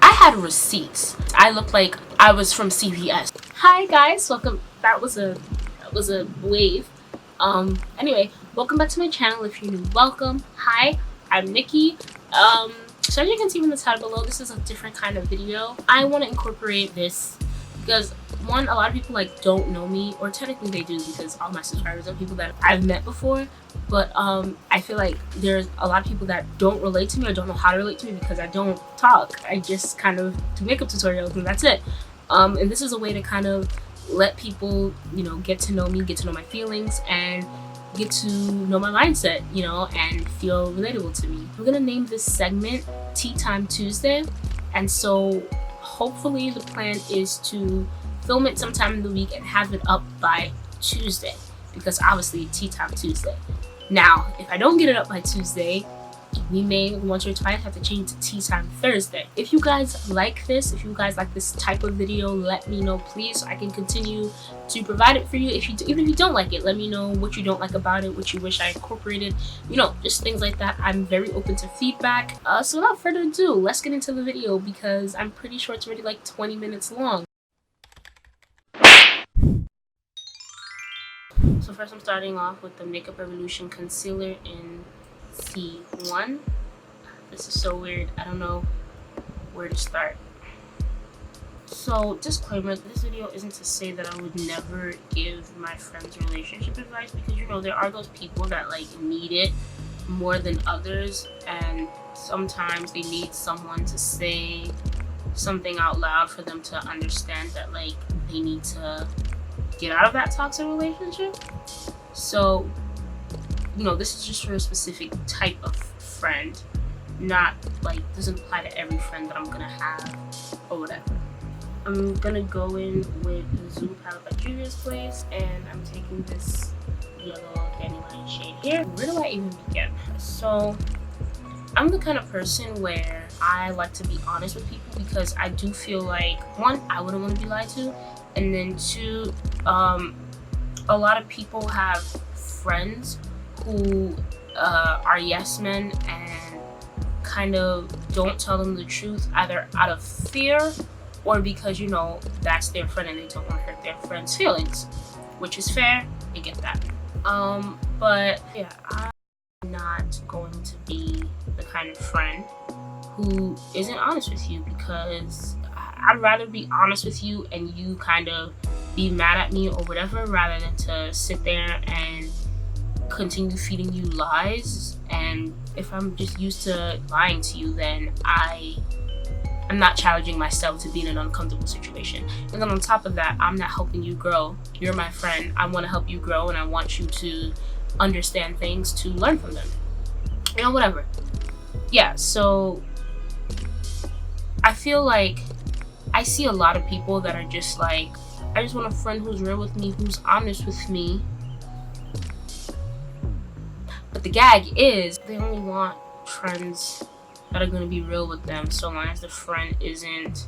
I had receipts. I looked like I was from CVS. Hi guys, welcome. That was a wave. Anyway, welcome back to my channel. If you're new, welcome. Hi, I'm Nikki. So as you can see from the title below, this is a different kind of video. I want to incorporate this because one, a lot of people like don't know me, or technically they do because all my subscribers are people that I've met before. But I feel like there's a lot of people that don't relate to me or don't know how to relate to me because I don't talk. I just kind of do makeup tutorials and that's it. And this is a way to kind of let people, you know, get to know me, get to know my feelings, and get to know my mindset, you know, and feel relatable to me. We're gonna name this segment Tea Time Tuesday, and so hopefully the plan is to film it sometime in the week and have it up by Tuesday, because obviously Tea Time Tuesday. Now, if I don't get it up by Tuesday, we may once or twice have to change to Tea Time Thursday. If you guys like this, if you guys like this type of video, let me know please, so I can continue to provide it for you. Even if you don't like it, let me know what you don't like about it, what you wish I incorporated, you know, just things like that. I'm very open to feedback. So without further ado, let's get into the video because I'm pretty sure it's already like 20 minutes long. So first I'm starting off with the Makeup Revolution Concealer in C1. This is so weird. I don't know where to start. So disclaimer, this video isn't to say that I would never give my friends relationship advice, because you know there are those people that like need it more than others, and sometimes they need someone to say something out loud for them to understand that like they need to get out of that toxic relationship. So you know, this is just for a specific type of friend, not like doesn't apply to every friend that I'm gonna have or whatever. I'm gonna go in with the Zoom palette by Juvia's Place, and I'm taking this yellow dandelion shade here. Where do I even begin? So I'm the kind of person where I like to be honest with people, because I do feel like, one, I wouldn't want to be lied to, and then two, a lot of people have friends who are yes men and kind of don't tell them the truth, either out of fear or because, you know, that's their friend and they don't want to hurt their friend's feelings, which is fair. I get that. But yeah, I'm not going to be the kind of friend who isn't honest with you, because I'd rather be honest with you and you kind of be mad at me or whatever, rather than to sit there and continue feeding you lies. And if I'm just used to lying to you, then I'm not challenging myself to be in an uncomfortable situation. And then on top of that, I'm not helping you grow. You're my friend. I want to help you grow, and I want you to understand things, to learn from them, you know, whatever. Yeah, so I feel like I see a lot of people that are just like, I just want a friend who's real with me, who's honest with me. But the gag is they only want friends that are going to be real with them, so long as the friend isn't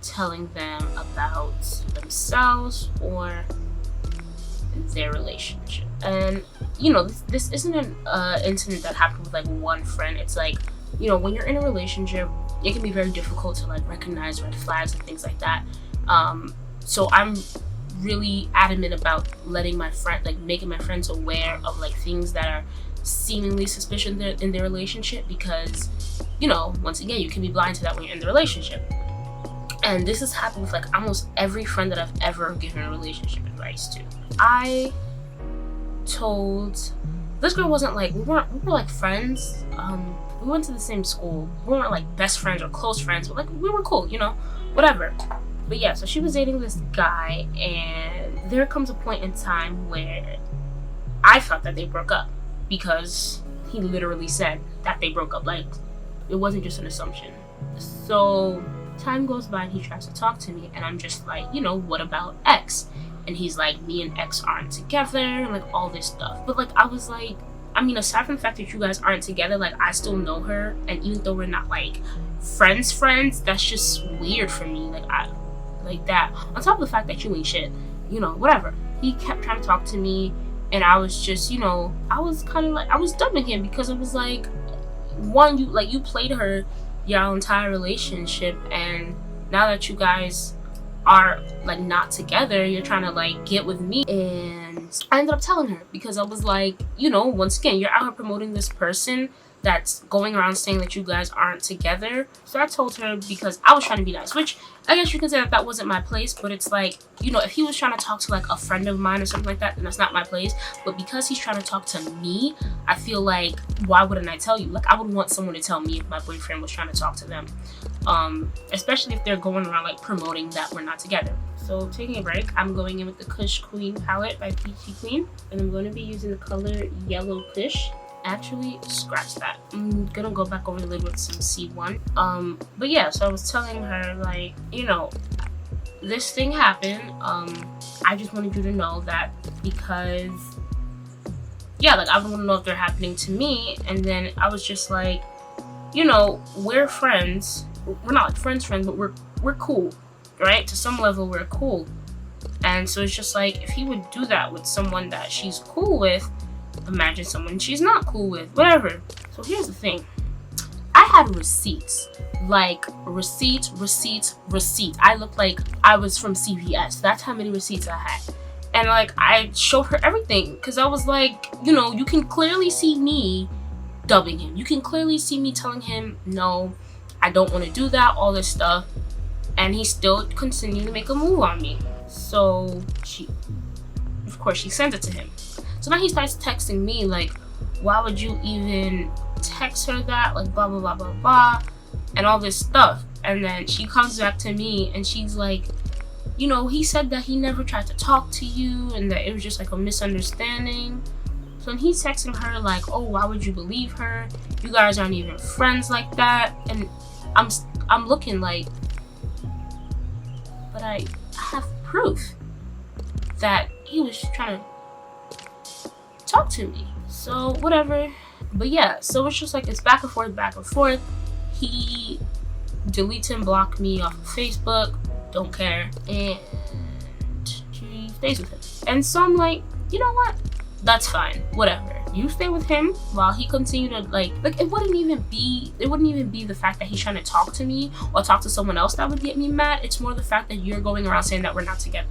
telling them about themselves or their relationship. And you know, this isn't an incident that happened with like one friend. It's like, you know, when you're in a relationship, it can be very difficult to like recognize red flags and things like that. So I'm really adamant about letting my friend, like making my friends aware of like things that are seemingly suspicious in their relationship, because you know, once again, you can be blind to that when you're in the relationship. And this has happened with like almost every friend that I've ever given a relationship advice to. I told this girl, wasn't like we were like friends. We went to the same school. We weren't like best friends or close friends, but like we were cool, you know, whatever. But yeah, so she was dating this guy, and there comes a point in time where I thought that they broke up, because he literally said that they broke up. Like, it wasn't just an assumption. So time goes by and he tries to talk to me, and I'm just like, you know, what about X? And he's like, me and X aren't together, and like all this stuff. But like, I was like, I mean, aside from the fact that you guys aren't together, like I still know her, and even though we're not like friends, that's just weird for me. Like like that. On top of the fact that you ain't shit, you know, whatever. He kept trying to talk to me, and I was just, you know, I was kind of like, I was dumping him, because it was like, one, you played her y'all entire relationship, and now that you guys are like not together, you're trying to like get with me. And I ended up telling her, because I was like, you know, once again, you're out here promoting this person that's going around saying that you guys aren't together. So I told her, because I was trying to be nice, which I guess you can say that that wasn't my place, but it's like, you know, if he was trying to talk to like a friend of mine or something like that, then that's not my place. But because he's trying to talk to me, I feel like, why wouldn't I tell you? Like, I would want someone to tell me if my boyfriend was trying to talk to them, especially if they're going around like promoting that we're not together. So taking a break, I'm going in with the Kush Queen palette by Peachy Queen, and I'm going to be using the color Yellow Kush. Actually, scratch that. I'm gonna go back over the lid with some C1. But yeah, so I was telling her, like, you know, this thing happened. I just wanted you to know that, because yeah, like, I want to know if they're happening to me. And then I was just like, you know, we're friends. We're not like friends, but we're cool, right? To some level, we're cool. And so it's just like, if he would do that with someone that she's cool with, imagine someone she's not cool with, whatever. So here's the thing. I had receipts. Like, receipt. I looked like I was from CVS. That's how many receipts I had. And like, I showed her everything, because I was like, you know, you can clearly see me dubbing him. You can clearly see me telling him, no, I don't want to do that, all this stuff. And he still continued to make a move on me. So of course, she sent it to him. So now he starts texting me like, why would you even text her that? Like, blah, blah, blah, blah, blah, and all this stuff. And then she comes back to me and she's like, you know, he said that he never tried to talk to you and that it was just like a misunderstanding. So then he's texting her like, oh, why would you believe her? You guys aren't even friends like that. And I'm looking like, but I have proof that he was trying to talk to me. So whatever. But yeah, so it's just like, it's back and forth. He deletes and blocks me off of Facebook, don't care, and she stays with him. And so I'm like, you know what, that's fine, whatever, you stay with him while he continued to like it wouldn't even be the fact that he's trying to talk to me or talk to someone else that would get me mad. It's more the fact that you're going around saying that we're not together.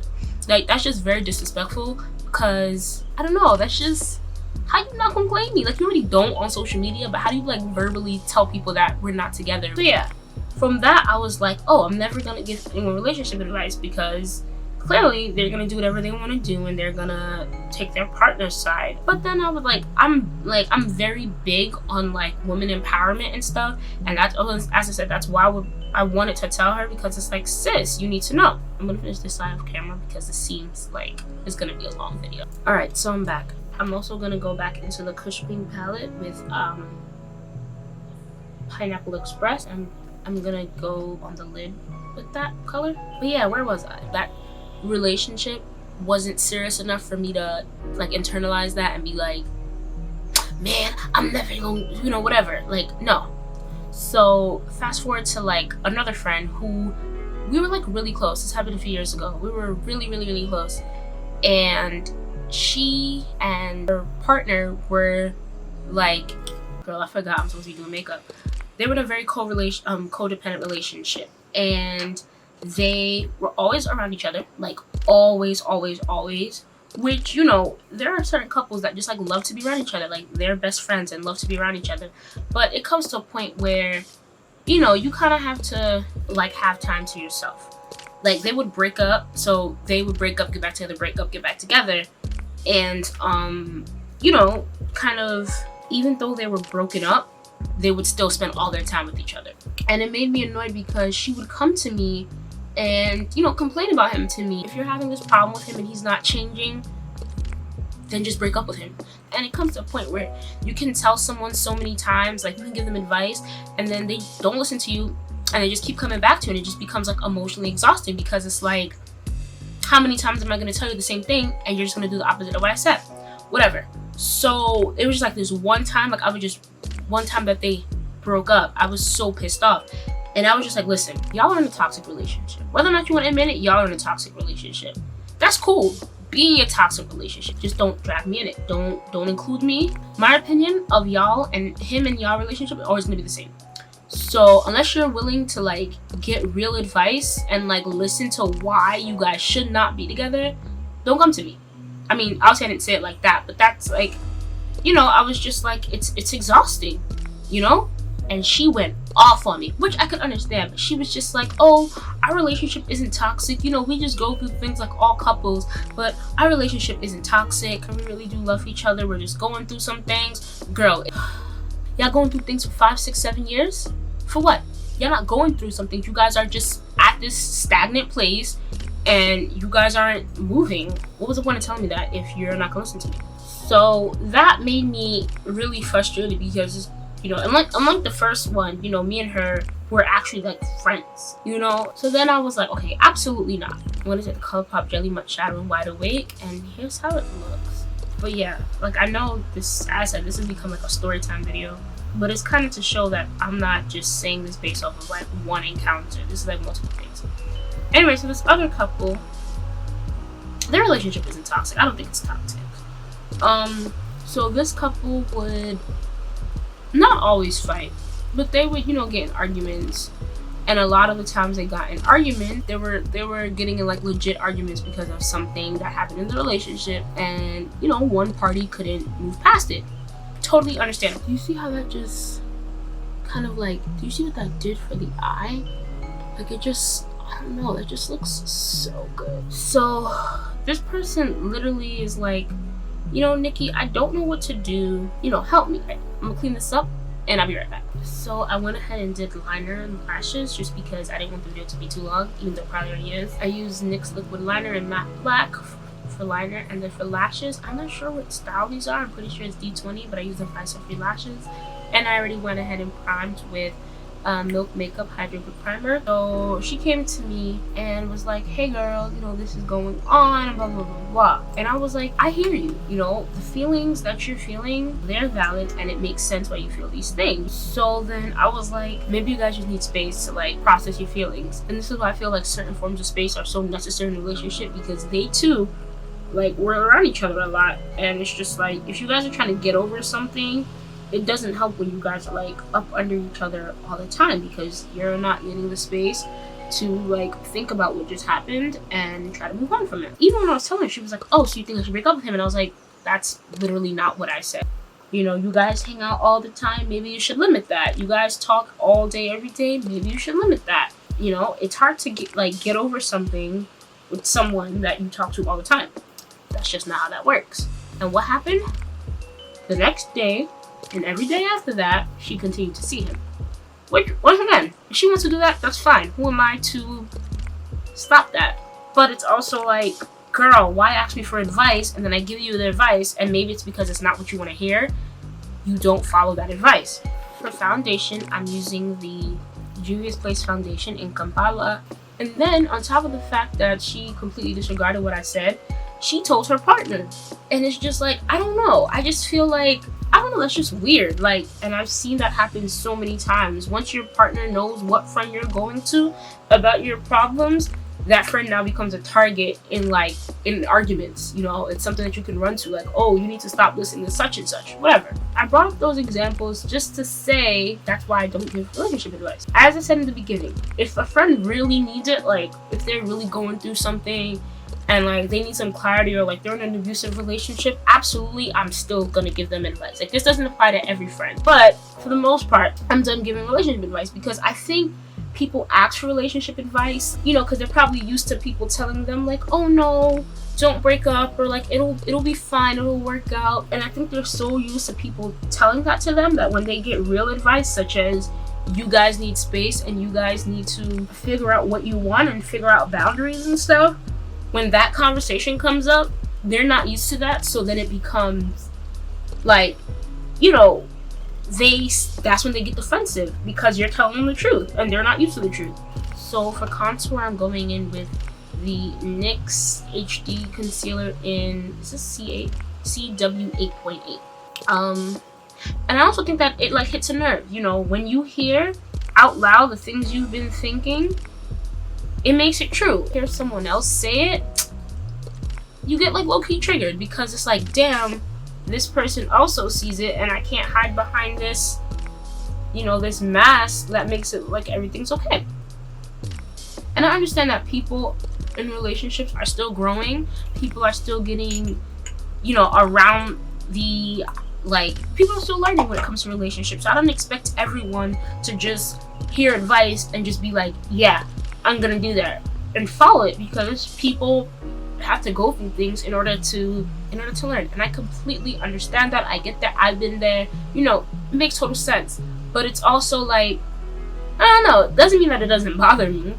Like, that's just very disrespectful, because I don't know, that's just, how you not gonna blame me? Like, you already don't on social media, but how do you like verbally tell people that we're not together? So yeah, from that I was like, oh, I'm never gonna give anyone relationship advice, because clearly they're gonna do whatever they want to do and they're gonna take their partner's side. But then I was like, I'm very big on like women empowerment and stuff, and that's, as I said, that's why I wanted to tell her, because it's like, sis, you need to know. I'm gonna finish this side of camera because it seems like it's gonna be a long video. All right, so I'm back. I'm also gonna go back into the Kush Queen palette with Pineapple Express, and I'm gonna go on the lid with that color. But yeah, where was I? That relationship wasn't serious enough for me to like internalize that and be like, man, I'm never gonna, you know, whatever. Like, no. So fast forward to like another friend who we were like really close. This happened a few years ago. We were really close, and she and her partner were like, girl, I forgot I'm supposed to be doing makeup. They were in a very codependent relationship, and they were always around each other, like always, which, you know, there are certain couples that just like love to be around each other, like they're best friends and love to be around each other. But it comes to a point where, you know, you kind of have to like have time to yourself. Like, they would break up, so they would break up, get back together, break up, get back together. And you know, kind of, even though they were broken up, they would still spend all their time with each other. And it made me annoyed, because she would come to me and, you know, complain about him to me. If you're having this problem with him and he's not changing, then just break up with him. And it comes to a point where you can tell someone so many times, like you can give them advice, and then they don't listen to you, and they just keep coming back to you, and it just becomes like emotionally exhausting, because it's like, how many times am I going to tell you the same thing and you're just going to do the opposite of what I said? Whatever. So it was just like this one time, like one time that they broke up, I was so pissed off. And I was just like, listen, y'all are in a toxic relationship. Whether or not you want to admit it, y'all are in a toxic relationship. That's cool. Be in a toxic relationship. Just don't drag me in it. Don't include me. My opinion of y'all and him and y'all relationship is always going to be the same. So unless you're willing to like get real advice and like listen to why you guys should not be together, don't come to me. I mean, obviously I didn't say it like that, but that's like, you know, I was just like, it's exhausting, you know? And she went off on me, which I could understand, but she was just like, oh, our relationship isn't toxic, you know, we just go through things like all couples, but our relationship isn't toxic, we really do love each other, we're just going through some things. Girl, y'all going through things for 5, 6, 7 years? For what? Y'all not going through something. You guys are just at this stagnant place and you guys aren't moving. What was the point of telling me that if you're not gonna listen to me? So that made me really frustrated because, you know, unlike the first one, you know, me and her were actually like friends, you know? So then I was like, okay, absolutely not. What is it? ColourPop Jelly Matte Shadow and Wide Awake, and here's how it looks. But yeah, like I know this, as I said, this has become like a story time video, but it's kind of to show that I'm not just saying this based off of like one encounter. This is like multiple things. Anyway, so this other couple, their relationship isn't toxic. I don't think it's toxic. So this couple would not always fight, but they would, you know, get in arguments. And a lot of the times they got in argument, they were getting in like legit arguments because of something that happened in the relationship, and you know, one party couldn't move past it. Totally understandable. Do you see how that just kind of like, do you see what that did for the eye? Like it just, I don't know, it just looks so good. So this person literally is like, you know, Nikki, I don't know what to do, you know, help me. I'm gonna clean this up and I'll be right back. So I went ahead and did liner and lashes just because I didn't want the video to be too long, even though it probably already is. I used NYX liquid liner in matte black for liner, and then for lashes, I'm not sure what style these are. I'm pretty sure it's D20, but I use the Five Free lashes. And I already went ahead and primed with Milk Makeup Hydrated Primer. So she came to me and was like, hey girl, you know, this is going on, blah blah blah blah. And I was like, I hear you, you know, the feelings that you're feeling, they're valid, and it makes sense why you feel these things. So then I was like, maybe you guys just need space to like process your feelings. And this is why I feel like certain forms of space are so necessary in a relationship, because they too, like, we're around each other a lot, and it's just like, if you guys are trying to get over something, it doesn't help when you guys are like up under each other all the time, because you're not getting the space to like think about what just happened and try to move on from it. Even when I was telling her, she was like, oh, so you think I should break up with him? And I was like, that's literally not what I said. You know, you guys hang out all the time, maybe you should limit that. You guys talk all day every day, maybe you should limit that. You know, it's hard to get over something with someone that you talk to all the time. That's just not how that works. And what happened? The next day and every day after that, she continued to see him. Which, once again, if she wants to do that, that's fine. Who am I to stop that? But it's also like, girl, why ask me for advice and then I give you the advice, and maybe it's because it's not what you want to hear, you don't follow that advice. For foundation, I'm using the Juvia's Place foundation in Kampala. And then on top of the fact that she completely disregarded what I said, she told her partner. And it's just like, I don't know. I just feel like, I don't know, that's just weird. Like, and I've seen that happen so many times. Once your partner knows what friend you're going to about your problems, that friend now becomes a target in arguments. You know, it's something that you can run to, like, oh, you need to stop listening to such and such, whatever. I brought up those examples just to say that's why I don't give relationship advice. As I said in the beginning, if a friend really needs it, like if they're really going through something and like they need some clarity, or like they're in an abusive relationship, absolutely, I'm still gonna give them advice. Like, this doesn't apply to every friend, but for the most part, I'm done giving relationship advice, because I think people ask for relationship advice, you know, because they're probably used to people telling them like, oh no, don't break up, or like it'll be fine, it'll work out. And I think they're so used to people telling that to them that when they get real advice, such as you guys need space and you guys need to figure out what you want and figure out boundaries and stuff, when that conversation comes up, they're not used to that. So then it becomes like, you know, that's when they get defensive, because you're telling them the truth and they're not used to the truth. So for contour, I'm going in with the NYX HD concealer in, is this C8? CW8.8. And I also think that it like hits a nerve. You know, when you hear out loud the things you've been thinking, it makes it true. Hear someone else say it, you get like low-key triggered, because it's like, damn, this person also sees it and I can't hide behind this, this mask that makes it like everything's okay. And I understand that people in relationships are still growing. People are still getting, around the, people are still learning when it comes to relationships. So I don't expect everyone to just hear advice and just be like, yeah, I'm gonna do that and follow it, because people have to go through things in order to learn. And I completely understand that. I get that. I've been there. It makes total sense. But it's also like, I don't know, it doesn't mean that it doesn't bother me.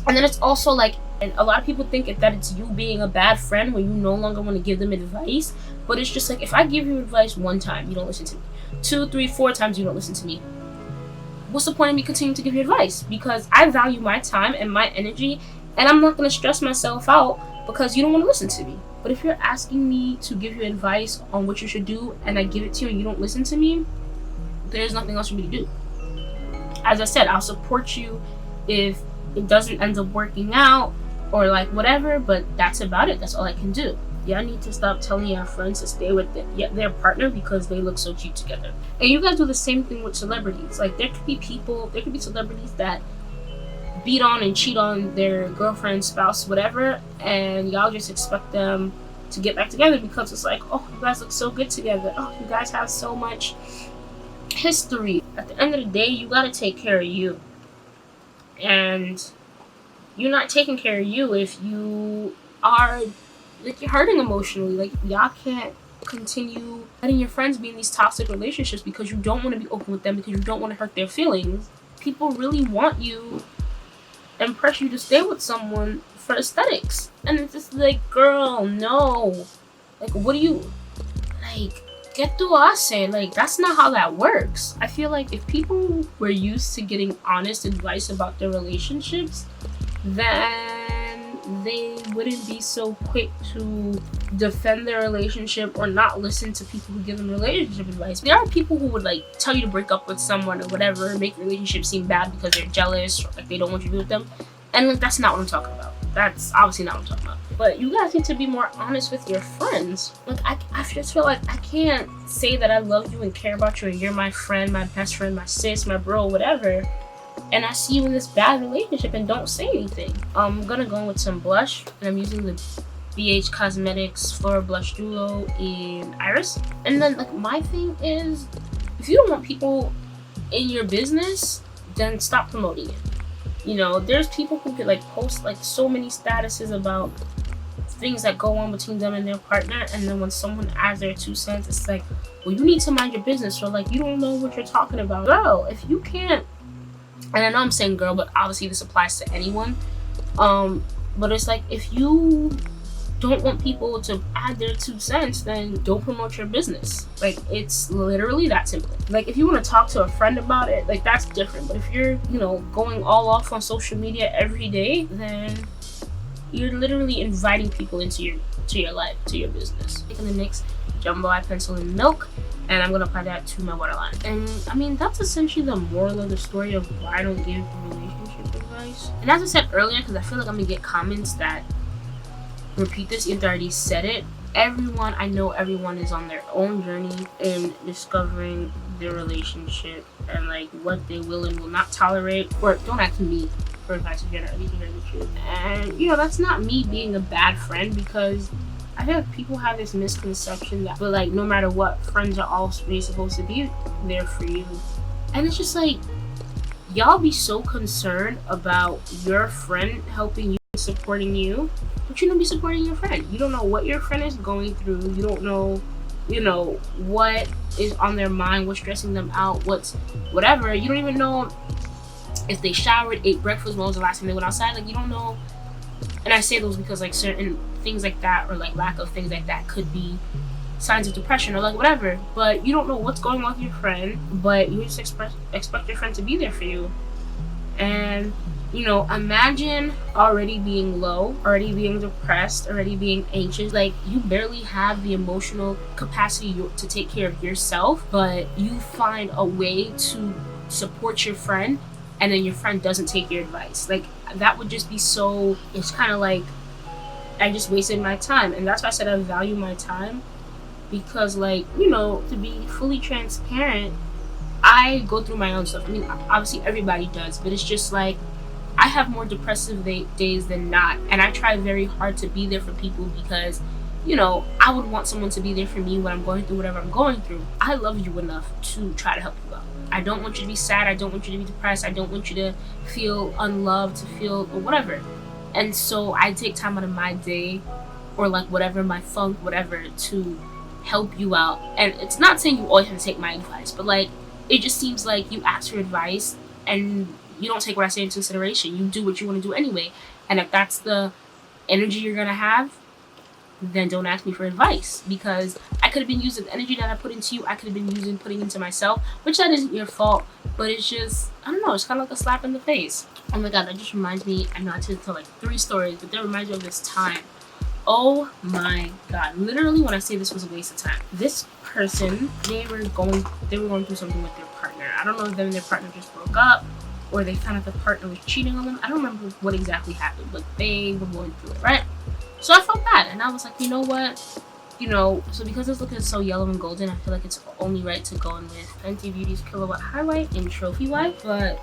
And then it's also like, and a lot of people think that it's you being a bad friend when you no longer want to give them advice. But it's just like, if I give you advice one time, you don't listen to me. 2, 3, 4 times, you don't listen to me. What's the point of me continuing to give you advice? Because I value my time and my energy, and I'm not going to stress myself out because you don't want to listen to me. But if you're asking me to give you advice on what you should do, and I give it to you and you don't listen to me, there's nothing else for me to do. As I said, I'll support you if it doesn't end up working out or like whatever, but that's about it. That's all I can do. Y'all need to stop telling your friends to stay with their partner because they look so cute together. And you guys do the same thing with celebrities. Like, there could be celebrities that beat on and cheat on their girlfriend, spouse, whatever, and y'all just expect them to get back together because it's like, oh, you guys look so good together. Oh, you guys have so much history. At the end of the day, you gotta take care of you. And you're not taking care of you if you are, like, you're hurting emotionally. Like, y'all can't continue letting your friends be in these toxic relationships because you don't want to be open with them, because you don't want to hurt their feelings. People really want you and pressure you to stay with someone for aesthetics. And it's just like, girl, no. Like, what do you, like, get through us and, like, that's not how that works. I feel like if people were used to getting honest advice about their relationships, then they wouldn't be so quick to defend their relationship or not listen to people who give them relationship advice. There are people who would, like, tell you to break up with someone or whatever, make the relationship seem bad because they're jealous or, like, they don't want you to be with them. And, like, that's not what I'm talking about. That's obviously not what I'm talking about. But you guys need to be more honest with your friends. Like, I just feel like I can't say that I love you and care about you and you're my friend, my best friend, my sis, my bro, whatever, and I see you in this bad relationship and don't say anything. I'm gonna go in with some blush, and I'm using the BH Cosmetics Flora Blush Duo in Iris. And then, like, my thing is, if you don't want people in your business, then stop promoting it. There's people who could, like, post, like, so many statuses about things that go on between them and their partner, and then when someone adds their 2 cents, it's like, well, you need to mind your business, or, like, you don't know what you're talking about. Girl, if you can't, and I know I'm saying girl, but obviously this applies to anyone, but it's like, if you don't want people to add their 2 cents, then don't promote your business. Like, it's literally that simple. Like, if you want to talk to a friend about it, like, that's different. But if you're, going all off on social media every day, then you're literally inviting people into your life, to your business. Taking the NYX Jumbo Eye Pencil in Milk, and I'm gonna apply that to my waterline. And I mean, that's essentially the moral of the story of why I don't give relationship advice. And as I said earlier, because I feel like I'm gonna get comments that repeat this even though I already said it, I know everyone is on their own journey in discovering their relationship and, like, what they will and will not tolerate. Or don't ask me for advice if you're not ready to hear the truth. And, that's not me being a bad friend, because I feel like people have this misconception that, but, like, no matter what, friends are always supposed to be there for you. And it's just like, y'all be so concerned about your friend helping you, supporting you, but you don't be supporting your friend. You don't know what your friend is going through. You don't know, what is on their mind, what's stressing them out, what's whatever. You don't even know if they showered, ate breakfast, when was the last time they went outside. Like, you don't know. And I say those because, like, certain things like that, or, like, lack of things like that, could be signs of depression or, like, whatever. But you don't know what's going on with your friend, but you just expect your friend to be there for you. And, imagine already being low, already being depressed, already being anxious. Like, you barely have the emotional capacity to take care of yourself, but you find a way to support your friend, and then your friend doesn't take your advice. Like, that would just be so, it's kind of like, I just wasted my time. And that's why I said I value my time, because, like, to be fully transparent, I go through my own stuff. I mean, obviously everybody does, but it's just like I have more depressive days than not, and I try very hard to be there for people because, I would want someone to be there for me when I'm going through whatever I'm going through. I love you enough to try to help you out. I don't want you to be sad. I don't want you to be depressed. I don't want you to feel unloved, to feel or whatever. And so I take time out of my day or like whatever, my funk, whatever, to help you out. And it's not saying you always have to take my advice, but like it just seems like you ask for advice and you don't take what I say into consideration. You do what you want to do anyway. And if that's the energy you're gonna have, then don't ask me for advice, because I could have been using the energy that I put into you. I could have been putting into myself, which that isn't your fault, but it's just, I don't know, it's kind of like a slap in the face. Oh my god, that just reminds me, I know I told like 3 stories, but that reminds me of this time. Oh my god, literally when I say this was a waste of time. This person, they were going through something with their partner. I don't know if them and their partner just broke up, or they found out the partner was cheating on them. I don't remember what exactly happened, but they were going through it, right? So I felt bad, and I was like, you know what? So because it's looking so yellow and golden, I feel like it's only right to go in with Fenty Beauty's Kilowatt Highlight in Trophy Wife. But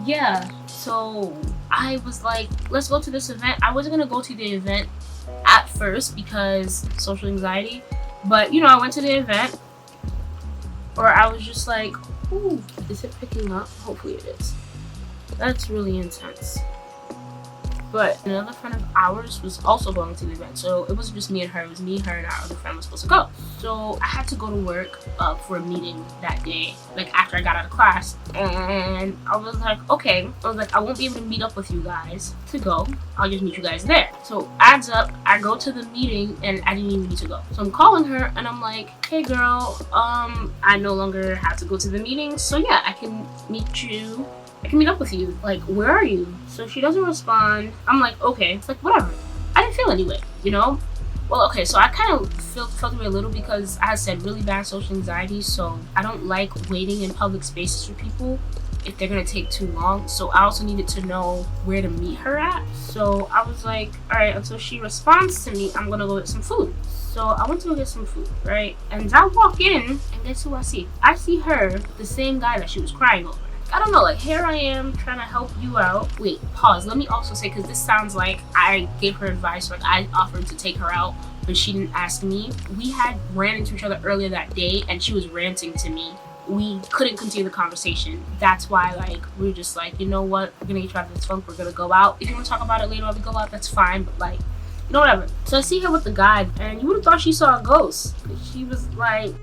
yeah, so I was like, let's go to this event. I wasn't gonna go to the event at first because social anxiety, but I went to the event, or I was just like, ooh, is it picking up? Hopefully it is. That's really intense. But another friend of ours was also going to the event, so it wasn't just me and her. It was me, her, and our other friend was supposed to go. So I had to go to work for a meeting that day, like after I got out of class. And I was like, okay. I was like, I won't be able to meet up with you guys to go. I'll just meet you guys there. So adds up, I go to the meeting and I didn't even need to go. So I'm calling her and I'm like, hey girl, I no longer have to go to the meeting. So yeah, I can meet up with you. Like, where are you? So she doesn't respond. I'm like, okay. It's like, whatever. I didn't feel anyway, Well, okay, so I kind of felt away a little because I had said really bad social anxiety, so I don't like waiting in public spaces for people if they're gonna take too long. So I also needed to know where to meet her at. So I was like, all right, until she responds to me, I'm gonna go get some food. So I went to go get some food, right? And I walk in, and guess who I see? I see her, the same guy that she was crying over. I don't know, like, here I am trying to help you out. Wait, pause. Let me also say, because this sounds like I gave her advice, like I offered to take her out, but she didn't ask me. We had ran into each other earlier that day, and she was ranting to me. We couldn't continue the conversation. That's why, like, we were just like, you know what? We're gonna get you out of this funk. We're gonna go out. If you want to talk about it later while we go out, that's fine. But, like, whatever. So I see her with the guy, and you would have thought she saw a ghost. She was like...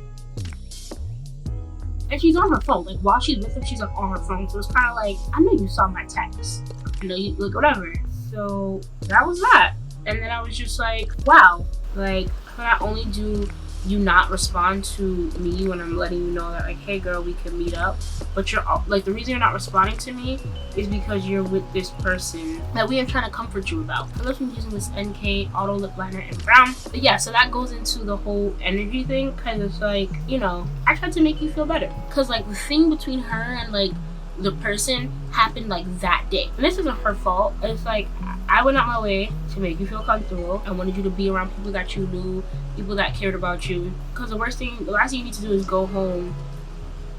And she's on her phone. Like, while she's with him, she's like on her phone. So it's kind of like, I know you saw my text. I know you, like, whatever. So that was that. And then I was just like, wow. Like, not only do you not respond to me when I'm letting you know that, like, hey girl, we can meet up, but you're like, the reason you're not responding to me is because you're with this person that we are trying to comfort you about. I love using this NK auto lip liner in brown. But yeah, so that goes into the whole energy thing, because it's like, I tried to make you feel better, because like the thing between her and like the person happened like that day, and this isn't her fault. It's like, I went out my way to make you feel comfortable. I wanted you to be around people that you knew, people that cared about you, because the last thing you need to do is go home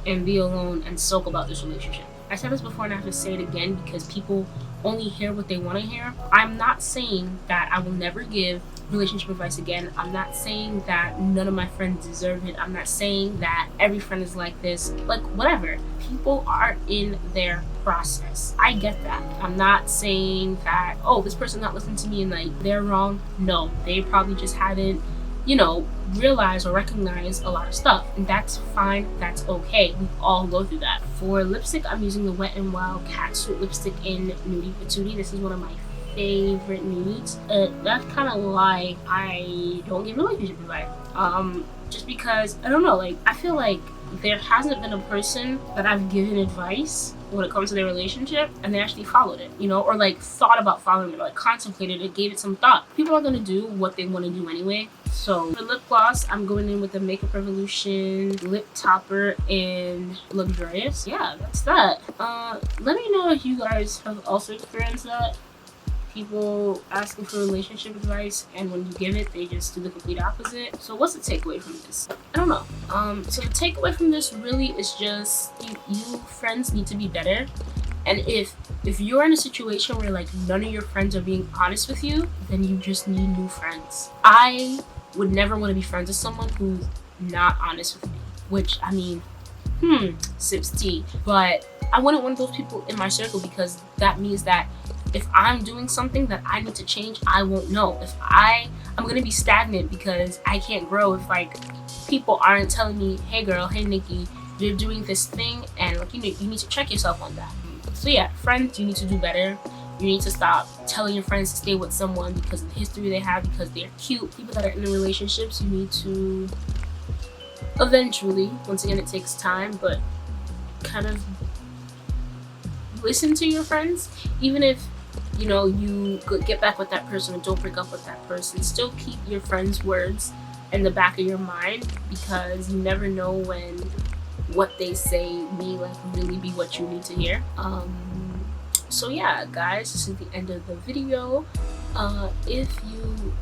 and be alone and soak about this relationship. I said this before and I have to say it again because people only hear what they want to hear. I'm not saying that I will never give relationship advice again. I'm not saying that none of my friends deserve it. I'm not saying that every friend is like this. Like, whatever. People are in their process. I get that. I'm not saying that, oh, this person's not listening to me and like they're wrong. No, they probably just haven't, realize or recognize a lot of stuff, and that's fine. That's okay. We all go through that. For lipstick, I'm using the Wet n Wild Catsuit lipstick in Nudie Patootie. This is one of my favorite nudes. That's kind of like I don't give relationship advice. Just because I don't know. Like, I feel like there hasn't been a person that I've given advice when it comes to their relationship and they actually followed it, or like thought about following it, or like contemplated it, gave it some thought. People are gonna do what they want to do anyway. So for lip gloss, I'm going in with the Makeup Revolution Lip Topper in Luxurious. Yeah, that's that. Let me know if you guys have also experienced that. People asking for relationship advice, and when you give it, they just do the complete opposite. So what's the takeaway from this? I don't know. So the takeaway from this really is just you friends need to be better. And if you're in a situation where like none of your friends are being honest with you, then you just need new friends. I would never want to be friends with someone who's not honest with me. Which, I mean, sips tea. But I wouldn't want those people in my circle, because that means that if I'm doing something that I need to change, I won't know. If I'm gonna be stagnant because I can't grow if like people aren't telling me, hey girl, hey Nikki, you're doing this thing, and like you need to check yourself on that. So yeah, friends, you need to do better. You need to stop telling your friends to stay with someone because of the history they have, because they're cute. People that are in relationships, you need to eventually, once again it takes time, but kind of listen to your friends. Even if you get back with that person and don't break up with that person, still keep your friends' words in the back of your mind, because you never know when what they say may like really be what you need to hear. So yeah, guys, this is the end of the video. If you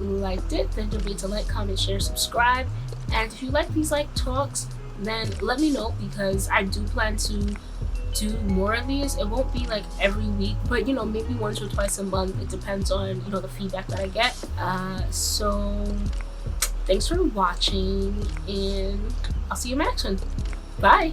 liked it, then don't forget to like, comment, share, subscribe. And if you like these like talks, then let me know, because I do plan to do more of these. It won't be like every week, but maybe once or twice a month. It depends on the feedback that I get. So thanks for watching, and I'll see you in my next one. Bye.